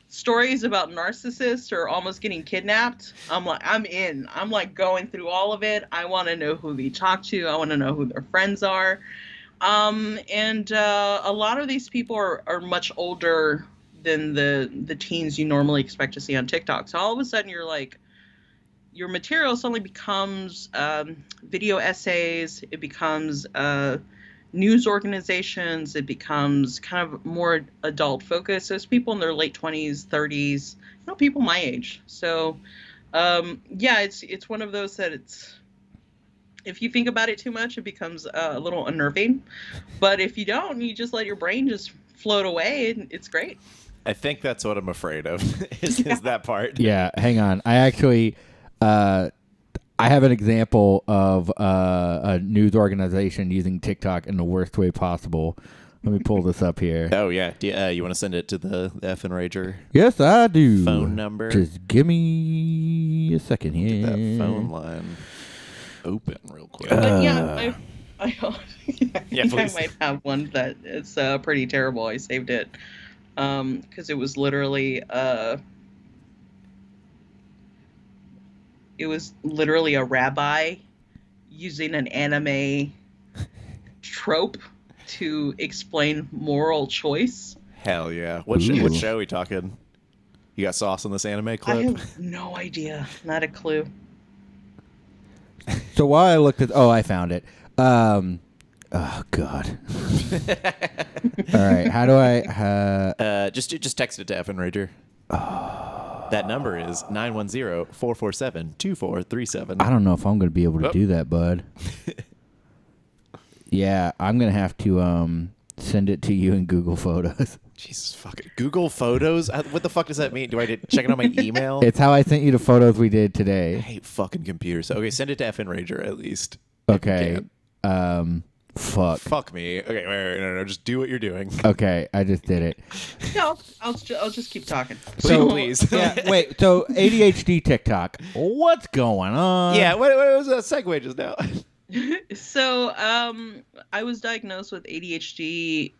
Speaker 3: stories about narcissists or almost getting kidnapped, I'm in. I'm like going through all of it. I want to know who they talk to. I want to know who their friends are. And a lot of these people are much older than the teens you normally expect to see on TikTok. So all of a sudden you're like, your material suddenly becomes video essays. It becomes news organizations. It becomes kind of more adult focused. So it's people in their late 20s, 30s, people my age. So it's one of those that if you think about it too much, it becomes a little unnerving. But if you don't, you just let your brain just float away, and it's great.
Speaker 2: I think that's what I'm afraid of, is that part.
Speaker 1: Yeah, hang on. I actually, I have an example of a news organization using TikTok in the worst way possible. Let me pull this up here.
Speaker 2: Oh, yeah. You want to send it to the Effin Rager
Speaker 1: Yes, I do.
Speaker 2: phone number?
Speaker 1: Just give me a second here.
Speaker 2: Get that phone line open real quick.
Speaker 3: But yeah, I
Speaker 2: Yeah,
Speaker 3: think I
Speaker 2: please.
Speaker 3: might have one that it's pretty terrible. I saved it because it was literally a rabbi using an anime trope to explain moral choice.
Speaker 2: Hell yeah.
Speaker 1: Ooh.
Speaker 2: What show are we talking? You got sauce on this anime clip?
Speaker 3: I have no idea. Not a clue.
Speaker 1: So while I looked at, I found it. Oh God. All right, how do I?
Speaker 2: Just text it to Effin Rager. That number is 910-447-2437.
Speaker 1: I don't know if I'm going to be able to do that, bud. Yeah, I'm going to have to send it to you in Google Photos.
Speaker 2: Jesus fucking Google Photos? What the fuck does that mean? Do I check it on my email?
Speaker 1: It's how I sent you the photos we did
Speaker 2: I
Speaker 1: today.
Speaker 2: hate fucking computers. Okay, send it to Effin Rager at least.
Speaker 1: Okay. Fuck.
Speaker 2: Fuck me. Okay, wait, no, just do what you're doing.
Speaker 1: Okay, I just did it.
Speaker 3: No, I'll just keep talking.
Speaker 2: Please.
Speaker 1: Yeah, wait. So ADHD TikTok. What's going on?
Speaker 2: Yeah, what was that segue just now?
Speaker 3: So, I was diagnosed with ADHD,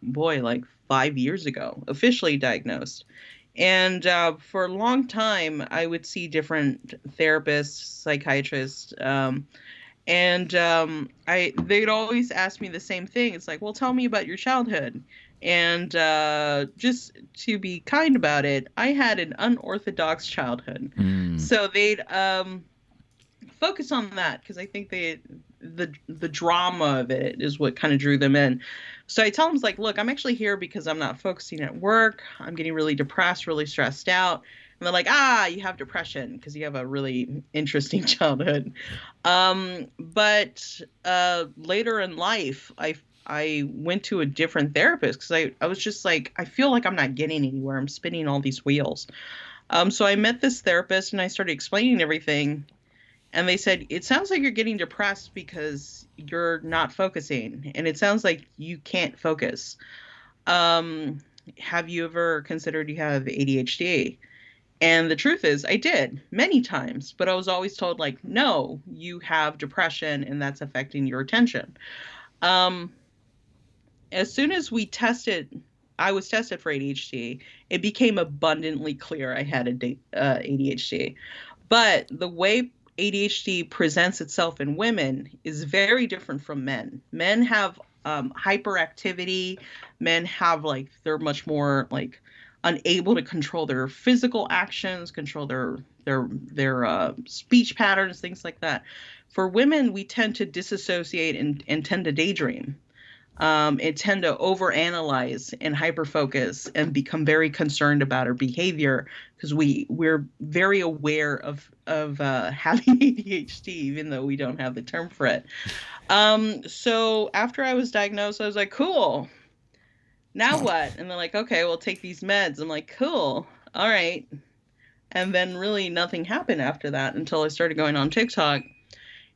Speaker 3: like 5 years ago, officially diagnosed. And for a long time, I would see different therapists, psychiatrists, and they'd always ask me the same thing. It's like, well, tell me about your childhood. And just to be kind about it, I had an unorthodox childhood. So they'd focus on that because I think the drama of it is what kind of drew them in. So I tell them, like, look, I'm actually here because I'm not focusing at work. I'm getting really depressed, really stressed out. And they're like, you have depression because you have a really interesting childhood. But later in life, I went to a different therapist because I was just like, I feel like I'm not getting anywhere. I'm spinning all these wheels. So I met this therapist and I started explaining everything. And they said, it sounds like you're getting depressed because you're not focusing. And it sounds like you can't focus. Have you ever considered you have ADHD? And the truth is, I did many times, but I was always told, like, no, you have depression and that's affecting your attention. As soon as I was tested for ADHD, it became abundantly clear I had ADHD. But the way ADHD presents itself in women is very different from men. Men have hyperactivity. Men have they're much more unable to control their physical actions, control their speech patterns, things like that. For women, we tend to disassociate and tend to daydream. And tend to overanalyze and hyperfocus and become very concerned about our behavior because we're very aware of having ADHD, even though we don't have the term for it. So after I was diagnosed, I was like, cool. Now what? And they're like, okay, we'll take these meds. I'm like, cool. All right. And then really nothing happened after that until I started going on TikTok.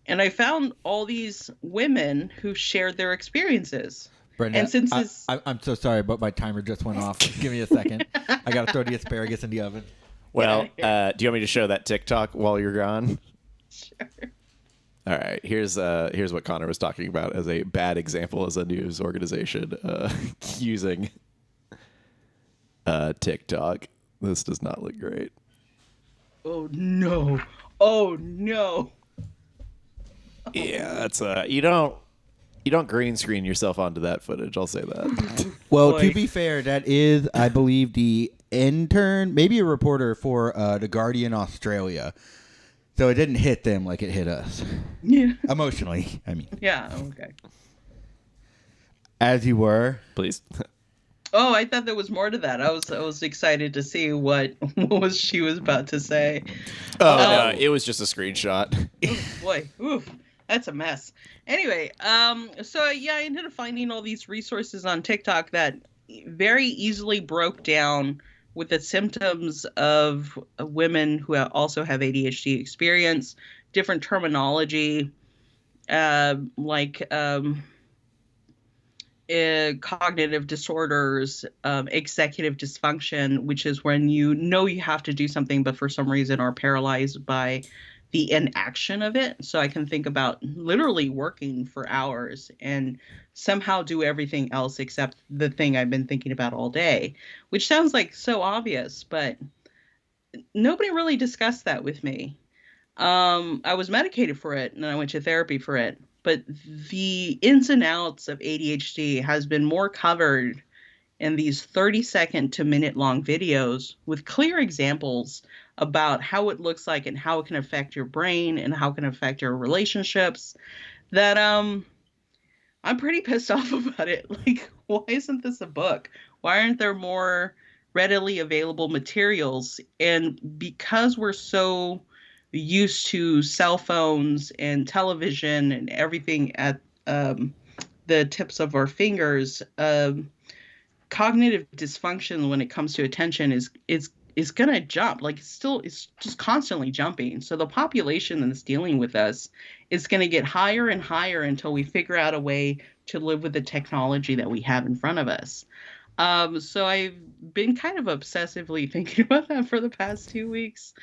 Speaker 3: And I found all these women who shared their experiences.
Speaker 1: Brenda,
Speaker 3: and since
Speaker 1: I'm so sorry, but my timer just went off. Give me a second. I got to throw the asparagus in the oven.
Speaker 2: Well, do you want me to show that TikTok while you're gone?
Speaker 3: Sure.
Speaker 2: All right. Here's what Connor was talking about as a bad example as a news organization using TikTok. This does not look great.
Speaker 3: Oh, no. Oh, no.
Speaker 2: Yeah, that's you don't green screen yourself onto that footage. I'll say that.
Speaker 1: Well,
Speaker 3: Boy.
Speaker 1: to be fair, that is, I believe, the intern, maybe a reporter for The Guardian Australia. So it didn't hit them like it hit us.
Speaker 3: Yeah.
Speaker 1: Emotionally, I mean.
Speaker 3: Yeah, okay.
Speaker 1: As you were.
Speaker 2: Please.
Speaker 3: Oh, I thought there was more to that. I was excited to see what she was about to say.
Speaker 2: Oh, no, it was just a screenshot.
Speaker 3: Oof, boy, oof, that's a mess. Anyway, so yeah, I ended up finding all these resources on TikTok that very easily broke down with the symptoms of women who also have ADHD experience, different terminology, cognitive disorders, executive dysfunction, which is when you know you have to do something, but for some reason are paralyzed by the inaction of it. So I can think about literally working for hours and somehow do everything else except the thing I've been thinking about all day, which sounds like so obvious, but nobody really discussed that with me. I was medicated for it and I went to therapy for it. but the ins and outs of ADHD has been more covered in these 30-second to minute-long videos with clear examples about how it looks like and how it can affect your brain and how it can affect your relationships, that I'm pretty pissed off about it. Like, why isn't this a book? Why aren't there more readily available materials? And because we're so used to cell phones and television and everything at the tips of our fingers, cognitive dysfunction when it comes to attention is gonna jump. Like, it's just constantly jumping. So the population that's dealing with us is gonna get higher and higher until we figure out a way to live with the technology that we have in front of us. So I've been kind of obsessively thinking about that for the past 2 weeks,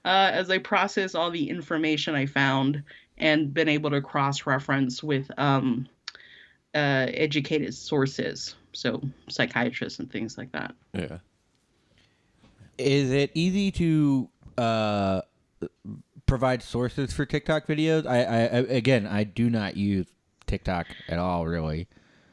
Speaker 3: as I process all the information I found and been able to cross-reference with educated sources, so psychiatrists and things like that.
Speaker 2: Yeah.
Speaker 1: Is it easy to provide sources for TikTok videos? I do not use TikTok at all, really.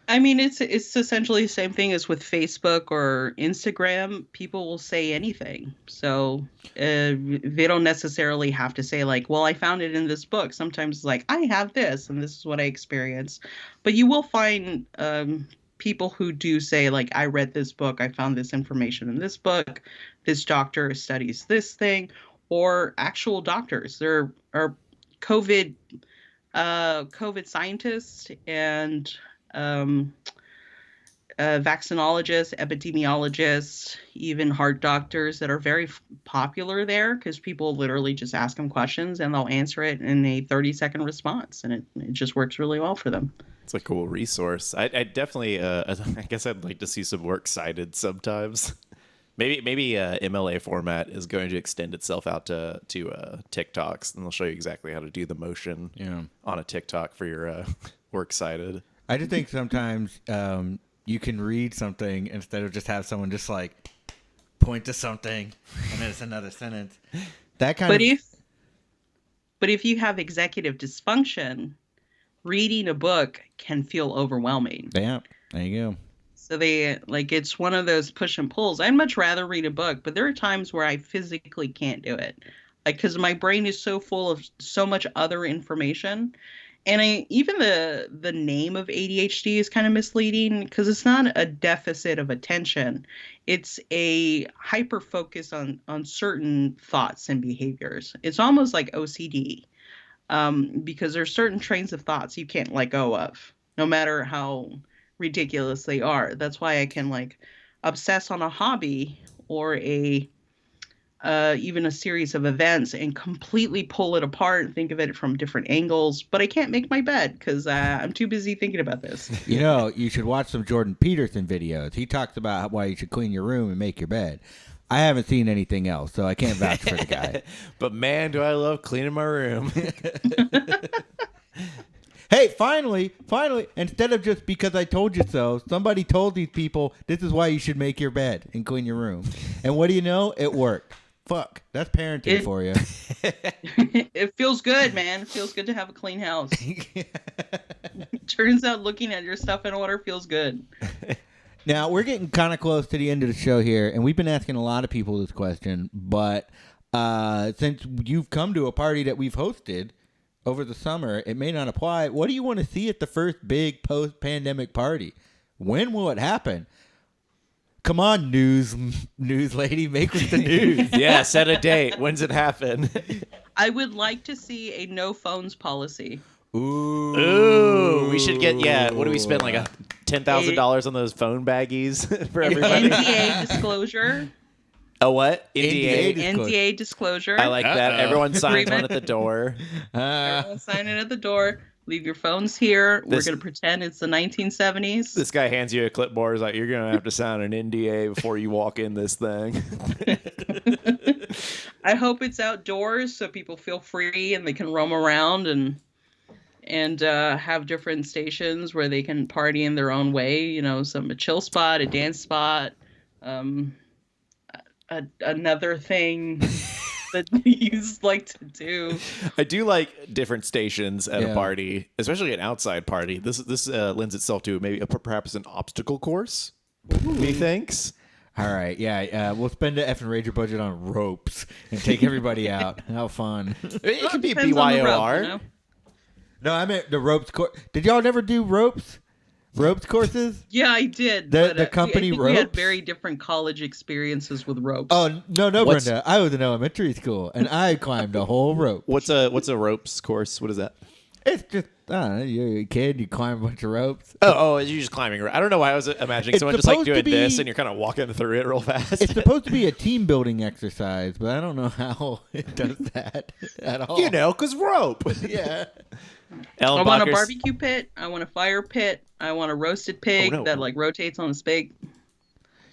Speaker 3: I mean, it's essentially the same thing as with Facebook or Instagram. People will say anything. So they don't necessarily have to say, like, well, I found it in this book. Sometimes it's like, I have this, and this is what I experienced. But you will find people who do say, like, I read this book. I found this information in this book. This doctor studies this thing. Or actual doctors. There are COVID scientists and vaccinologists, epidemiologists, even heart doctors that are very popular there because people literally just ask them questions and they'll answer it in a 30-second response, and it just works really well for them.
Speaker 2: It's a cool resource. I definitely, I guess I'd like to see some works cited sometimes. Maybe MLA format is going to extend itself out to TikToks, and they'll show you exactly how to do the motion on a TikTok for your works cited.
Speaker 1: I just think sometimes you can read something instead of just have someone just like point to something and then it's another sentence. That kind
Speaker 3: But if you have executive dysfunction, reading a book can feel overwhelming.
Speaker 1: Yeah, there you go.
Speaker 3: So it's one of those push and pulls. I'd much rather read a book, but there are times where I physically can't do it. Like, because my brain is so full of so much other information. And even the name of ADHD is kind of misleading because it's not a deficit of attention. It's a hyper focus on certain thoughts and behaviors. It's almost like OCD because there's certain trains of thoughts you can't let go of, no matter how ridiculous they are. That's why I can like obsess on a hobby or even a series of events and completely pull it apart and think of it from different angles. But I can't make my bed because I'm too busy thinking about this.
Speaker 1: You know, you should watch some Jordan Peterson videos. He talks about why you should clean your room and make your bed. I haven't seen anything else, so I can't vouch for the guy.
Speaker 2: But man, do I love cleaning my room.
Speaker 1: Hey, finally, instead of just because I told you so, somebody told these people this is why you should make your bed and clean your room. And what do you know? It worked. Fuck, that's parenting for you.
Speaker 3: It feels good, man. It feels good to have a clean house. Turns out looking at your stuff in order feels good.
Speaker 1: Now, we're getting kind of close to the end of the show here, and we've been asking a lot of people this question, but since you've come to a party that we've hosted over the summer, it may not apply. What do you want to see at the first big post-pandemic party? When will it happen? Come on, news lady, make with the news.
Speaker 2: Yeah, set a date. When's it happen?
Speaker 3: I would like to see a no phones policy.
Speaker 2: Ooh, we should get, what do we spend, like $10,000 on those phone baggies for everybody?
Speaker 3: NDA disclosure.
Speaker 2: A what?
Speaker 3: NDA disclosure.
Speaker 2: I like that. Everyone signs one at the door.
Speaker 3: Everyone sign it at the door. Leave your phones here. We're going to pretend it's the 1970s.
Speaker 2: This guy hands you a clipboard. He's like, you're going to have to sign an NDA before you walk in this thing.
Speaker 3: I hope it's outdoors so people feel free and they can roam around and have different stations where they can party in their own way. You know, a chill spot, a dance spot, another thing. that you like to do.
Speaker 2: I do like different stations at
Speaker 1: Yeah.
Speaker 2: a party, especially an outside party. This lends itself to maybe perhaps an obstacle course. Methinks.
Speaker 1: All right, yeah, we'll spend the Effin Rager budget on ropes and take everybody out. How fun!
Speaker 2: It could be
Speaker 3: Depends on the route,
Speaker 2: BYOR.
Speaker 3: you know?
Speaker 1: No, I meant the ropes course. Did y'all never do ropes courses?
Speaker 3: Yeah, I did.
Speaker 1: The
Speaker 3: but,
Speaker 1: company
Speaker 3: I think we had
Speaker 1: ropes?
Speaker 3: very different college experiences with ropes.
Speaker 1: Oh no,
Speaker 2: What's-
Speaker 1: Brenda! I was in elementary school and I climbed a whole rope.
Speaker 2: What's a ropes course? What is that?
Speaker 1: It's just I don't know, you're a kid, you climb a bunch of ropes.
Speaker 2: Oh, you're just climbing. I don't know why I was imagining
Speaker 1: It's
Speaker 2: someone just like
Speaker 1: supposed to
Speaker 2: doing this
Speaker 1: be-
Speaker 2: and you're kind of walking through it real fast.
Speaker 1: It's supposed to be a team building exercise, but I don't know how it does that at all.
Speaker 2: you know, because rope.
Speaker 1: Yeah.
Speaker 2: Ellen
Speaker 3: I want a
Speaker 2: Bacher's-
Speaker 3: barbecue pit. I want a fire pit. I want a roasted pig
Speaker 2: no.
Speaker 3: that like rotates on a spike.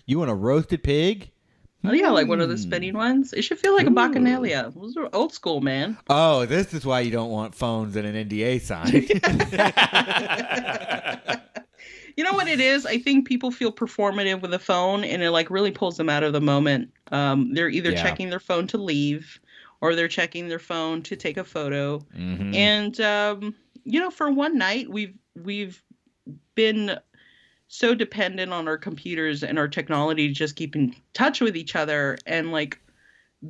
Speaker 1: You want a roasted pig?
Speaker 3: Oh yeah, like one of the spinning ones. It should feel like a bacchanalia. Those are old school, man.
Speaker 1: Oh, this is why you don't want phones and an NDA sign.
Speaker 3: You know what it is? I think people feel performative with a phone, and it like really pulls them out of the moment. They're either
Speaker 1: Yeah.
Speaker 3: checking their phone to leave, or they're checking their phone to take a photo.
Speaker 1: Mhm.
Speaker 3: And you know, for one night, we've been so dependent on our computers and our technology to just keep in touch with each other, and like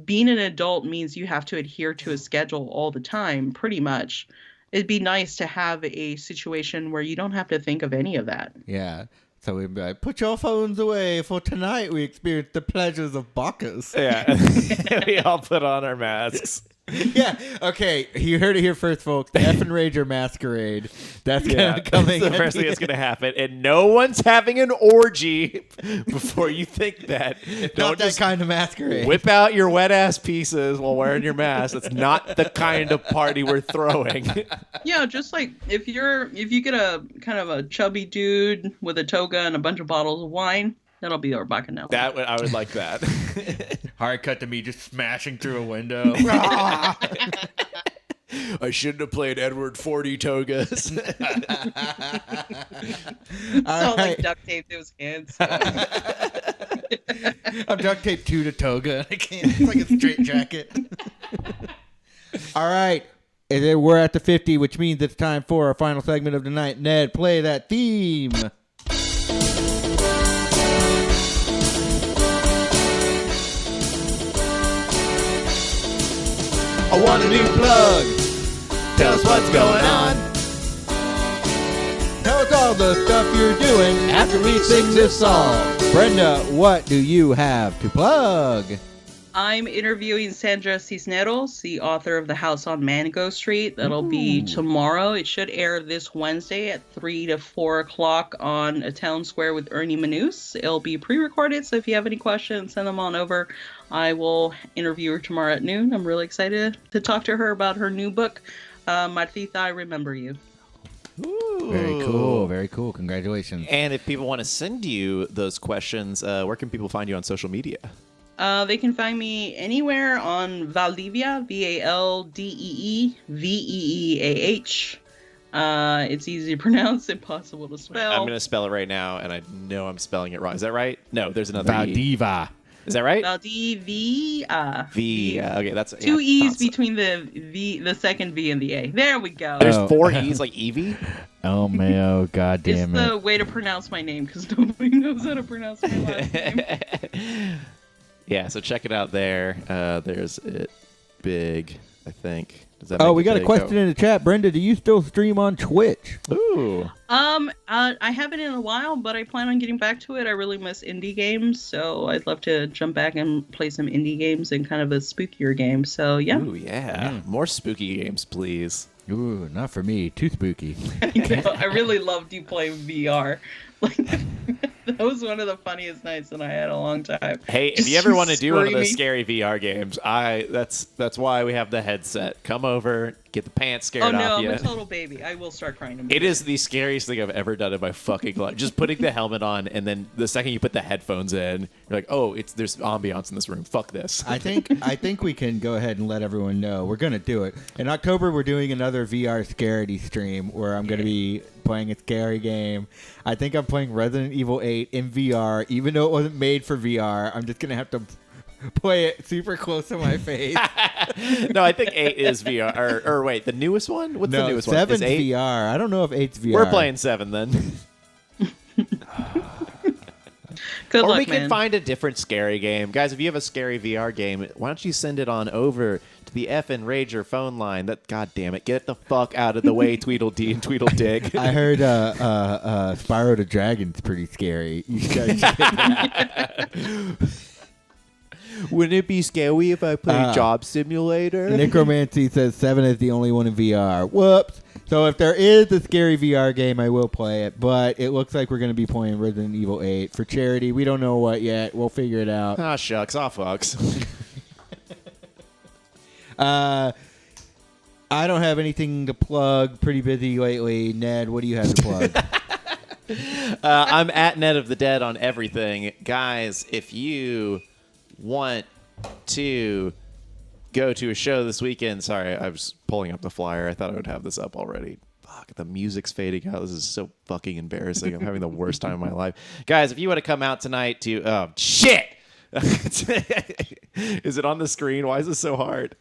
Speaker 3: being an adult means you have to adhere to a schedule all the time, pretty much. It'd be nice to have a situation where you don't have to think of any of that.
Speaker 1: Yeah. So we'd be like, put your phones away, for tonight we experience the pleasures of Bacchus.
Speaker 2: Yeah. We all put on our masks.
Speaker 1: Yeah. Okay. You heard it here first, folks. The Effin Rager Masquerade. That's
Speaker 2: Yeah,
Speaker 1: coming.
Speaker 2: that's the first thing that's going to happen. And no one's having an orgy before you think that.
Speaker 1: Not
Speaker 2: Don't
Speaker 1: that
Speaker 2: just
Speaker 1: kind of masquerade.
Speaker 2: whip out your wet ass pieces while wearing your mask. That's not the kind of party we're throwing.
Speaker 3: Yeah, just like if you get a kind of a chubby dude with a toga and a bunch of bottles of wine, that'll be our bacchanal.
Speaker 2: I would like that.
Speaker 1: Hard cut to me just smashing through a window.
Speaker 2: I shouldn't have played Edward 40 togas.
Speaker 3: All
Speaker 1: All
Speaker 3: like
Speaker 1: right.
Speaker 3: duct tape to his hands.
Speaker 1: I'm duct taped to the toga. I can't. It's like a straight jacket. All right. And then we're at the 50, which means it's time for our final segment of the night. Ned, play that theme. I want a new plug. Tell us what's going on. Tell us all the stuff you're doing after we sing this song. Brenda, what do you have to plug?
Speaker 3: I'm interviewing Sandra Cisneros, the author of The House on Mango Street. That'll be tomorrow. It should air this Wednesday at 3 to 4 o'clock on A Town Square with Ernie Manous. It'll be pre-recorded, so if you have any questions, send them on over. I will interview her tomorrow at noon. I'm really excited to talk to her about her new book, Martita, I Remember You.
Speaker 2: Ooh.
Speaker 1: Very cool. Very cool. Congratulations.
Speaker 2: And if people want to send you those questions, where can people find you on social media?
Speaker 3: They can find me anywhere on Valdivia, VALDEEVEEAH. It's easy to pronounce, impossible to spell.
Speaker 2: I'm going to spell it right now, and I know I'm spelling it wrong. Is that right? No, there's another E.
Speaker 1: Valdiva.
Speaker 2: Is that right?
Speaker 3: Valdivia.
Speaker 2: V. Okay, that's
Speaker 3: Two
Speaker 2: yeah,
Speaker 3: E's
Speaker 2: thought so.
Speaker 3: between the second V and the A. There we go.
Speaker 2: There's
Speaker 1: Oh.
Speaker 2: 4 E's like Evie.
Speaker 1: Oh, Mayo. God
Speaker 3: It's
Speaker 1: damn
Speaker 3: the
Speaker 1: it.
Speaker 3: way to pronounce my name because nobody knows how to pronounce my last name.
Speaker 2: Yeah, so check it out there. There's it big, I think. Does that
Speaker 1: Oh,
Speaker 2: make
Speaker 1: we
Speaker 2: it
Speaker 1: got a
Speaker 2: big?
Speaker 1: question in the chat. Brenda, do you still stream on Twitch?
Speaker 2: Ooh.
Speaker 3: I haven't in a while, but I plan on getting back to it. I really miss indie games, so I'd love to jump back and play some indie games and kind of a spookier game. So yeah,
Speaker 2: Ooh, yeah. More spooky games, please.
Speaker 1: Ooh, not for me. Too spooky.
Speaker 3: I really loved you playing VR. Like that was one of the funniest nights that I had in a long time.
Speaker 2: Hey, if
Speaker 3: Just
Speaker 2: you ever want to do one of those
Speaker 3: screaming.
Speaker 2: scary VR games, that's why we have the headset. Come over, get the pants scared
Speaker 3: Oh no,
Speaker 2: off
Speaker 3: I'm
Speaker 2: you.
Speaker 3: a total baby. I will start crying.
Speaker 2: It is the scariest thing I've ever done in my fucking life. Just putting the helmet on, and then the second you put the headphones in, you're like, "Oh, there's ambiance in this room. Fuck this."
Speaker 1: I think we can go ahead and let everyone know we're gonna do it in October. We're doing another VR Scaredy stream where I'm gonna be playing a scary game. I think I'm playing Resident Evil 8 in VR, even though it wasn't made for VR. I'm just gonna have to play it super close to my face.
Speaker 2: No, I think 8 is VR. Or wait, the newest one? What's the
Speaker 1: No,
Speaker 2: newest one?
Speaker 1: 7's
Speaker 2: Is 8?
Speaker 1: VR. I don't know if 8's VR.
Speaker 2: We're playing 7 then.
Speaker 3: Good
Speaker 2: Or
Speaker 3: luck,
Speaker 2: we
Speaker 3: man.
Speaker 2: can find a different scary game. Guys, if you have a scary VR game, why don't you send it on over to the Effin Rager phone line? That, God damn it, get the fuck out of the way, Tweedledee and Tweedledig.
Speaker 1: I heard Spyro the Dragon's pretty scary. You guys should get that.
Speaker 2: Wouldn't it be scary if I played Job Simulator?
Speaker 1: Necromancy says 7 is the only one in VR. Whoops. So if there is a scary VR game, I will play it. But it looks like we're going to be playing Resident Evil 8 for charity. We don't know what yet. We'll figure it out.
Speaker 2: Ah, shucks. Aw, fucks.
Speaker 1: I don't have anything to plug. Pretty busy lately. Ned, what do you have to plug?
Speaker 2: I'm at Ned of the Dead on everything. Guys, if you want to go to a show this weekend. Sorry, I was pulling up the flyer. I thought I would have this up already. Fuck, the music's fading out. This is so fucking embarrassing. I'm having the worst time of my life. Guys, if you want to come out tonight to... Oh, shit! Is it on the screen? Why is this so hard?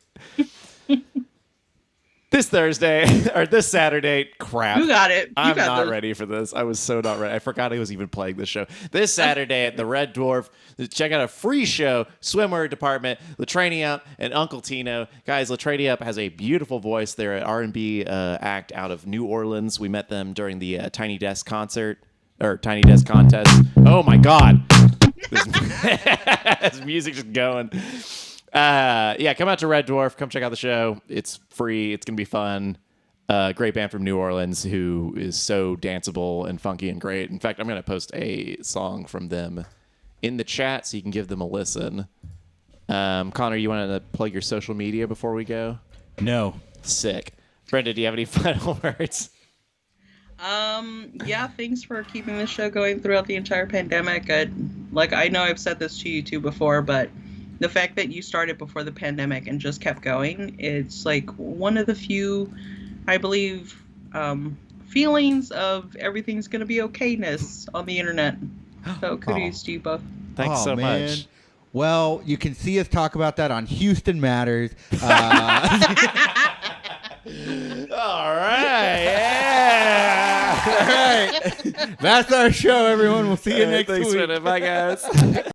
Speaker 2: This Thursday, or this Saturday, crap.
Speaker 3: You got it.
Speaker 2: I'm not ready for this. I was so not ready. I forgot I was even playing this show. This Saturday at the Red Dwarf, check out a free show, Swimwear Department, Latrania Up, and Uncle Tino. Guys, Latrania Up has a beautiful voice. They're an R&B act out of New Orleans. We met them during the Tiny Desk concert, or Tiny Desk contest. Oh my God. This music just going. Yeah, come out to Red Dwarf. Come check out the show. It's free. It's going to be fun. Great band from New Orleans who is so danceable and funky and great. In fact, I'm going to post a song from them in the chat so you can give them a listen. Connor, you want to plug your social media before we go?
Speaker 1: No.
Speaker 2: Sick. Brenda, do you have any final words?
Speaker 3: Yeah, thanks for keeping this show going throughout the entire pandemic. I know I've said this to you two before, but the fact that you started before the pandemic and just kept going, it's like one of the few, I believe, feelings of everything's going to be okayness on the internet. So kudos to you both.
Speaker 2: Thanks so much.
Speaker 1: Well, you can see us talk about that on Houston Matters.
Speaker 2: All right. Yeah.
Speaker 1: All right. That's our show, everyone. We'll see you next
Speaker 2: Thanks
Speaker 1: week.
Speaker 2: for it. Bye, guys.